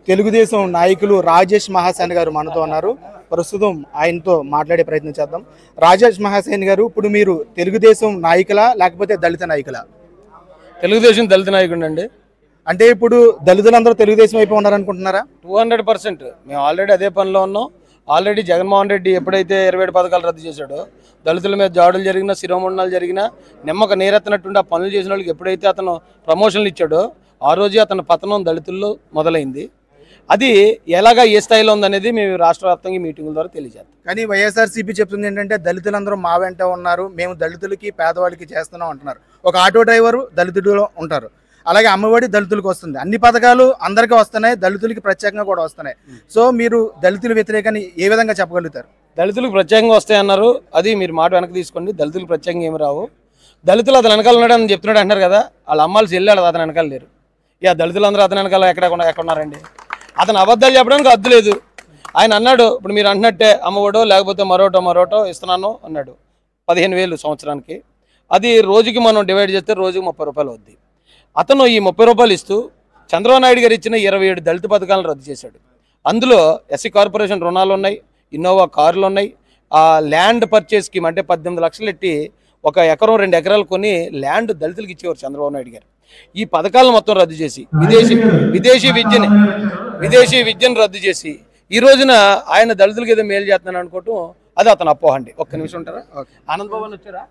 తెలుగుదేశం నాయకులు రాజేష్ మహాసేన్ గారు మనతో ఉన్నారు. ప్రస్తుతం ఆయనతో మాట్లాడే ప్రయత్నం చేద్దాం. రాజేష్ మహాసేన్ గారు, ఇప్పుడు మీరు తెలుగుదేశం నాయకులా లేకపోతే దళిత నాయకులా? తెలుగుదేశం దళిత నాయకుడు అండి. అంటే ఇప్పుడు దళితులందరూ తెలుగుదేశం వైపు ఉన్నారనుకుంటున్నారా? 200%. మేము ఆల్రెడీ అదే పనిలో ఉన్నాం. ఆల్రెడీ జగన్మోహన్ రెడ్డి ఎప్పుడైతే 27 పథకాలు రద్దు చేశాడో, దళితుల మీద జాడులు జరిగినా, శిరోమండనాలు జరిగినా నిమ్మక నీరెత్తనట్టుండి ఆ పనులు చేసిన వాళ్ళకి ఎప్పుడైతే అతను ప్రమోషన్లు ఇచ్చాడో ఆ రోజే అతని పతనం దళితుల్లో మొదలైంది. అది ఎలాగా ఏ స్థాయిలో ఉందనేది మేము రాష్ట్ర వ్యాప్తంగా మీటింగుల ద్వారా తెలియజేస్తాం. కానీ వైఎస్ఆర్సీపీ చెప్తుంది ఏంటంటే దళితులందరూ మా వెంట ఉన్నారు, మేము దళితులకి పేదవాళ్ళకి చేస్తున్నాం అంటున్నారు. ఒక ఆటో డ్రైవరు దళితుడిలో ఉంటారు, అలాగే అమ్మఒడి దళితులకు వస్తుంది. అన్ని పథకాలు అందరికీ వస్తున్నాయి, దళితులకి ప్రత్యేకంగా కూడా వస్తున్నాయి. సో మీరు దళితుల వ్యతిరేకాన్ని ఏ విధంగా చెప్పగలుగుతారు? దళితులకు ప్రత్యేకంగా వస్తాయన్నారు, అది మీరు మాట వెనక్కి తీసుకోండి. దళితులకు ప్రత్యేకంగా ఏమి రావు. దళితులు అతను వెనకాల ఉన్నాడు అని చెప్తున్నాడు అంటున్నారు కదా, వాళ్ళ అమ్మాలు చెల్లాడు అతను వెనకాల లేరు. ఇక దళితులందరూ అతని వెనకాల ఎక్కడున్నారండి? అతను అబద్ధాలు చెప్పడానికి అద్దు లేదు. ఆయన అన్నాడు, ఇప్పుడు మీరు అంటున్నట్టే అమ్మఒడో లేకపోతే మరోటో ఇస్తున్నాను అన్నాడు. 15,000 సంవత్సరానికి. అది రోజుకి మనం డివైడ్ చేస్తే రోజుకి 30 రూపాయలు అవుద్ది. అతను ఈ 30 రూపాయలు ఇస్తూ చంద్రబాబు నాయుడు గారు ఇచ్చిన 27 దళిత పథకాలను రద్దు చేశాడు. అందులో ఎస్సీ కార్పొరేషన్ రుణాలు ఉన్నాయి, ఇన్నోవా కార్లు ఉన్నాయి, ల్యాండ్ పర్చేస్ స్కీమ్ అంటే 18 లక్షలు ఎట్టి 1 ఎకరం 2 ఎకరాలు కొని ల్యాండ్ దళితులకు ఇచ్చేవారు చంద్రబాబు నాయుడు గారు. ఈ పథకాలను మొత్తం రద్దు చేసి విదేశీ విద్యను రద్దు చేసి ఈ రోజున ఆయన దళితులకు ఏదో మేలు చేస్తున్నాను అనుకోవటం అది అతను అపోహ అండి. ఒక్క నిమిషం ఉంటారా? ఆనంద్ బాబు వచ్చారా?